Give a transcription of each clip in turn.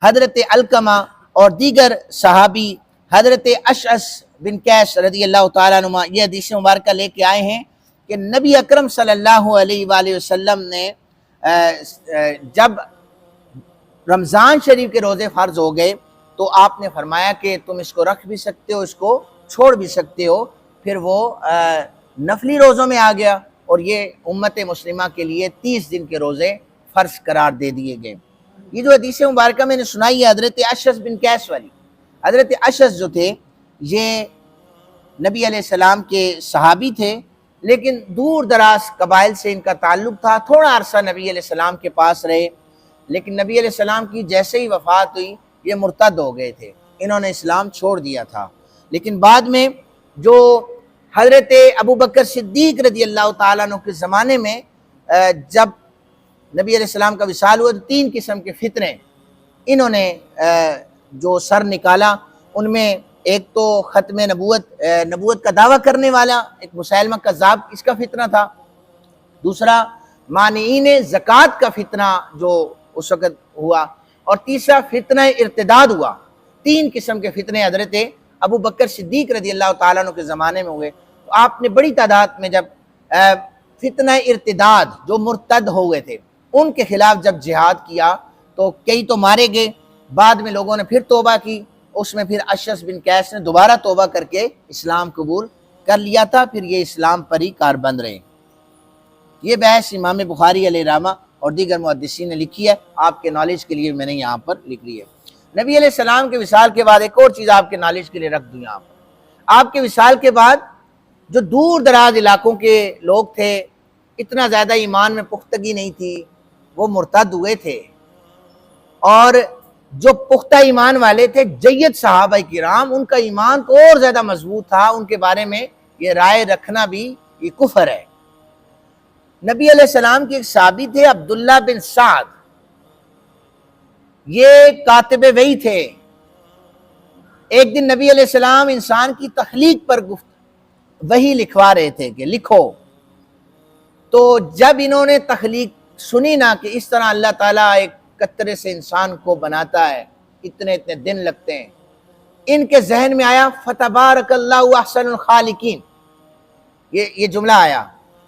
حضرت علقمہ اور دیگر صحابی حضرت اشعث بن قیس رضی اللہ تعالیٰ عنہ یہ حدیث مبارکہ لے کے آئے ہیں کہ نبی اکرم صلی اللہ علیہ وآلہ وسلم نے جب رمضان شریف کے روزے فرض ہو گئے تو آپ نے فرمایا کہ تم اس کو رکھ بھی سکتے ہو، اس کو چھوڑ بھی سکتے ہو۔ پھر وہ نفلی روزوں میں آ گیا اور یہ امت مسلمہ کے لیے 30 دن کے روزے فرض قرار دے دیے گئے۔ یہ جو حدیث مبارکہ میں نے سنائی ہے حضرت اشعث بن قیس والی، حضرت اشعث جو تھے یہ نبی علیہ السلام کے صحابی تھے، لیکن دور دراز قبائل سے ان کا تعلق تھا۔ تھوڑا عرصہ نبی علیہ السلام کے پاس رہے، لیکن نبی علیہ السلام کی جیسے ہی وفات ہوئی یہ مرتد ہو گئے تھے، انہوں نے اسلام چھوڑ دیا تھا۔ لیکن بعد میں جو حضرت ابوبکر صدیق رضی اللہ تعالیٰ عنہ کے زمانے میں جب نبی علیہ السلام کا وصال ہوا تو 3 قسم کے فتنے انہوں نے جو سر نکالا۔ ان میں ایک تو ختم نبوت کا دعویٰ کرنے والا ایک مسیلمہ کذاب، اس کا فتنہ تھا۔ دوسرا مانعین زکوٰۃ کا فتنہ جو اس وقت ہوا، اور تیسرا فتنہ ارتداد ہوا۔ 3 قسم کے فتنے حضرت ابوبکر صدیق رضی اللہ تعالیٰ عنہ کے زمانے میں ہوئے۔ تو آپ نے بڑی تعداد میں جب فتنہ ارتداد جو مرتد ہوئے تھے ان کے خلاف جب جہاد کیا تو کئی تو مارے گئے، بعد میں لوگوں نے پھر توبہ کی، اس میں پھر اشعث بن قیس نے دوبارہ توبہ کر کے اسلام قبول کر لیا تھا، پھر یہ اسلام پر ہی کاربند رہے۔ یہ بحث امام بخاری علیہ رحمہ اور دیگر محدثین نے لکھی ہے، آپ کے نالج کے لیے میں نے یہاں پر لکھ لی ہے۔ نبی علیہ السلام کے وصال کے بعد ایک اور چیز آپ کے نالج کے لیے رکھ دوں یہاں پر۔ آپ کے وصال کے بعد جو دور دراز علاقوں کے لوگ تھے، اتنا زیادہ ایمان میں پختگی نہیں تھی، وہ مرتد ہوئے تھے، اور جو پختہ ایمان والے تھے جید صحابہ کرام ان کا ایمان تو اور زیادہ مضبوط تھا، ان کے بارے میں یہ رائے رکھنا بھی یہ کفر ہے۔ نبی علیہ السلام کے ایک صحابی تھے عبداللہ بن سعد، یہ کاتب وحی تھے۔ ایک دن نبی علیہ السلام انسان کی تخلیق پر وحی لکھوا رہے تھے کہ لکھو، تو جب انہوں نے تخلیق سنی نا کہ اس طرح اللہ تعالیٰ ایک قطرے سے انسان کو بناتا ہے، اتنے دن لگتے ہیں، ان کے ذہن میں آیا فتبارک اللہ احسن الخالقین، یہ جملہ آیا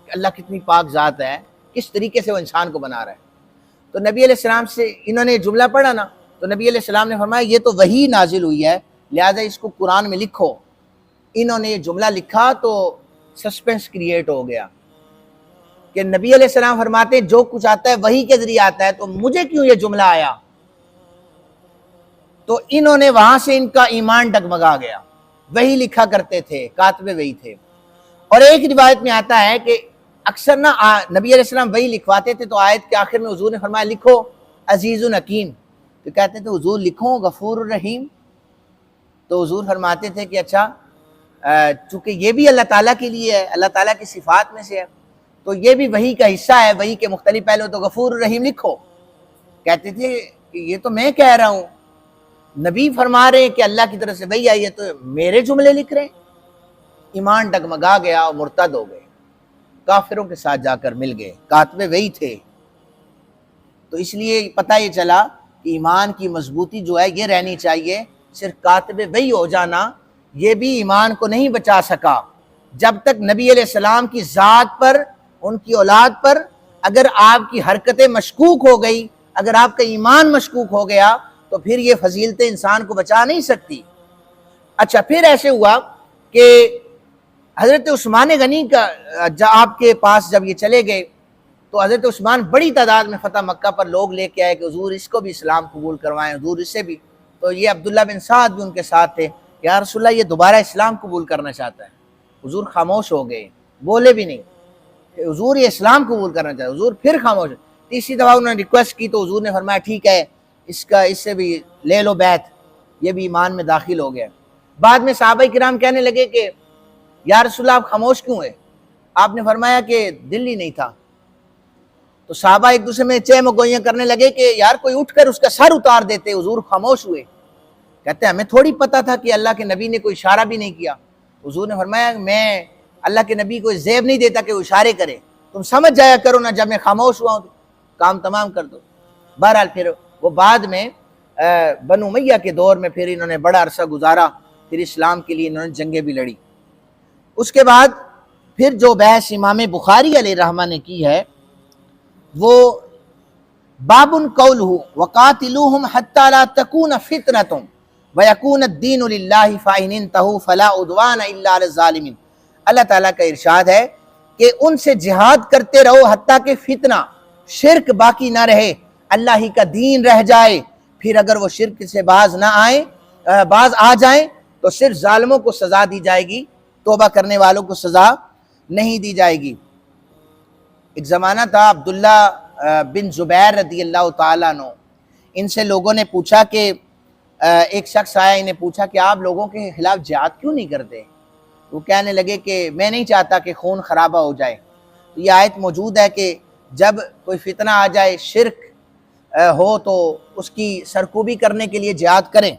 کہ اللہ کتنی پاک ذات ہے، کس طریقے سے وہ انسان کو بنا رہا ہے۔ تو نبی علیہ السلام سے انہوں نے جملہ پڑھا نا، تو نبی علیہ السلام نے فرمایا یہ تو وحی نازل ہوئی ہے، لہٰذا اس کو قرآن میں لکھو۔ انہوں نے یہ جملہ لکھا تو سسپینس کریٹ ہو گیا کہ نبی علیہ السلام فرماتے ہیں جو کچھ آتا ہے وحی کے ذریعے آتا ہے، تو مجھے کیوں یہ جملہ آیا؟ تو انہوں نے وہاں سے ان کا ایمان ڈگمگا گیا۔ وحی لکھا کرتے تھے، کاتب وحی تھے۔ اور ایک روایت میں آتا ہے کہ اکثر نا نبی علیہ السلام وحی لکھواتے تھے تو آیت کے آخر میں حضور نے فرمایا لکھو عزیز الحکیم، تو کہتے تھے حضور لکھو غفور الرحیم، تو حضور فرماتے تھے کہ اچھا چونکہ یہ بھی اللہ تعالیٰ کے لیے ہے، اللہ تعالیٰ کی صفات میں سے ہے، تو یہ بھی وحی کا حصہ ہے، وحی کے مختلف پہلو، تو غفور الرحیم لکھو۔ کہتے تھے کہ یہ تو میں کہہ رہا ہوں، نبی فرما رہے ہیں کہ اللہ کی طرف سے وحی آئی ہے، تو میرے جملے لکھ رہے ہیں۔ ایمان ڈگمگا گیا اور مرتد ہو گئے، کافروں کے ساتھ جا کر مل گئے، کاتب وحی تھے۔ تو اس لیے پتہ یہ چلا کہ ایمان کی مضبوطی جو ہے یہ رہنی چاہیے، صرف کاتب وحی ہو جانا یہ بھی ایمان کو نہیں بچا سکا۔ جب تک نبی علیہ السلام کی ذات پر، ان کی اولاد پر اگر آپ کی حرکتیں مشکوک ہو گئی، اگر آپ کا ایمان مشکوک ہو گیا، تو پھر یہ فضیلتیں انسان کو بچا نہیں سکتی۔ اچھا پھر ایسے ہوا کہ حضرت عثمان غنی کا آپ کے پاس جب یہ چلے گئے تو حضرت عثمان بڑی تعداد میں فتح مکہ پر لوگ لے کے آئے کہ حضور اس کو بھی اسلام قبول کروائیں، حضور اس سے بھی۔ تو یہ عبداللہ بن سعد بھی ان کے ساتھ تھے، یا رسول اللہ یہ دوبارہ اسلام قبول کرنا چاہتا ہے۔ حضور خاموش ہو گئے، بولے بھی نہیں کہ حضور یہ اسلام قبول کرنا چاہتا ہے۔ حضور پھر خاموش، تیسری دفعہ انہوں نے ریکویسٹ کی تو حضور نے فرمایا ٹھیک ہے، اس سے بھی لے لو بیعت، یہ بھی ایمان میں داخل ہو گیا۔ بعد میں صحابہ کرام کہنے لگے کہ یا رسول اللہ آپ خاموش کیوں ہیں؟ آپ نے فرمایا کہ دل ہی نہیں تھا۔ تو صحابہ ایک دوسرے میں چہ مگوئیاں کرنے لگے کہ یار کوئی اٹھ کر اس کا سر اتار دیتے، حضور خاموش ہوئے۔ کہتے ہیں ہمیں تھوڑی پتہ تھا کہ اللہ کے نبی نے کوئی اشارہ بھی نہیں کیا۔ حضور نے فرمایا میں اللہ کے نبی کو زیب نہیں دیتا کہ وہ اشارے کرے، تم سمجھ جایا کرو نا، جب میں خاموش ہوا ہوں تو کام تمام کر دو۔ بہرحال پھر وہ بعد میں بنو امیہ کے دور میں پھر انہوں نے بڑا عرصہ گزارا، پھر اسلام کے لیے انہوں نے جنگیں بھی لڑی۔ اس کے بعد پھر جو بحث امام بخاری علیہ رحمہ نے کی ہے وہ باب قولہ وقاتلوہم حتی لا تکون فتنۃ ویکون الدین للہ فإن انتہوا فلا عدوان الا علی الظالمین۔ اللہ تعالیٰ کا ارشاد ہے کہ ان سے جہاد کرتے رہو حتیٰ کہ فتنہ، شرک باقی نہ رہے، اللہ ہی کا دین رہ جائے۔ پھر اگر وہ شرک سے باز آ جائیں تو صرف ظالموں کو سزا دی جائے گی، توبہ کرنے والوں کو سزا نہیں دی جائے گی۔ ایک زمانہ تھا عبداللہ بن زبیر رضی اللہ تعالیٰ عنہ، ان سے لوگوں نے پوچھا کہ ایک شخص آیا، انہیں پوچھا کہ آپ لوگوں کے خلاف جہاد کیوں نہیں کرتے؟ وہ کہنے لگے کہ میں نہیں چاہتا کہ خون خرابہ ہو جائے۔ تو یہ آیت موجود ہے کہ جب کوئی فتنہ آ جائے، شرک ہو، تو اس کی سرکوبی کرنے کے لیے جہاد کریں۔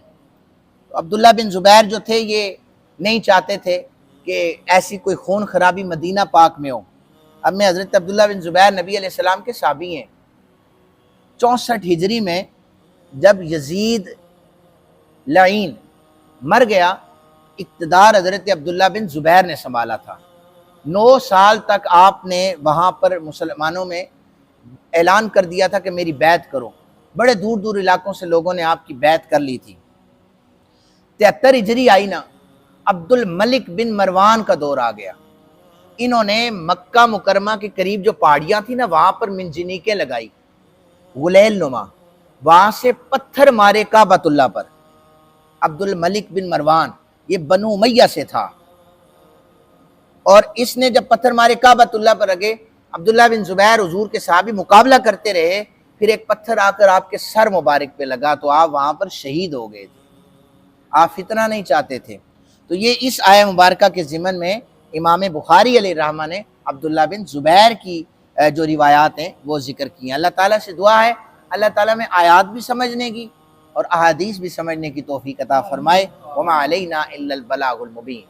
تو عبداللہ بن زبیر جو تھے یہ نہیں چاہتے تھے کہ ایسی کوئی خون خرابی مدینہ پاک میں ہو۔ اب میں حضرت عبداللہ بن زبیر نبی علیہ السلام کے صحابی ہیں۔ 64 ہجری میں جب یزید لعین مر گیا، اقتدار حضرت عبداللہ بن زبیر نے سنبھالا تھا۔ 9 سال تک آپ نے وہاں پر مسلمانوں میں اعلان کر دیا تھا کہ میری بیعت کرو۔ بڑے دور دور علاقوں سے لوگوں نے آپ کی بیعت کر لی تھی۔ 73 ہجری آئی نا، عبد الملک بن مروان کا دور آ گیا۔ انہوں نے مکہ مکرمہ کے قریب جو پہاڑیاں تھیں نا، وہاں پر منجنیقیں لگائی، غلیل نما، وہاں سے پتھر مارے کعبۃ اللہ پر۔ عبد الملک بن مروان یہ بنو امیہ سے تھا، اور اس نے جب پتھر مارے کعبۃ اللہ پر لگے، عبداللہ بن زبیر حضور کے صحابی مقابلہ کرتے رہے، پھر ایک پتھر آ کر آپ کے سر مبارک پہ لگا تو آپ وہاں پر شہید ہو گئے تھے۔ آپ فتنہ نہیں چاہتے تھے۔ تو یہ اس آیہ مبارکہ کے ضمن میں امام بخاری علیہ رحمہ نے عبداللہ بن زبیر کی جو روایات ہیں وہ ذکر کی ہیں۔ اللہ تعالیٰ سے دعا ہے اللہ تعالیٰ میں آیات بھی سمجھنے کی اور احادیث بھی سمجھنے کی توفیق عطا فرمائے۔ وما علینا الا البلاغ المبین۔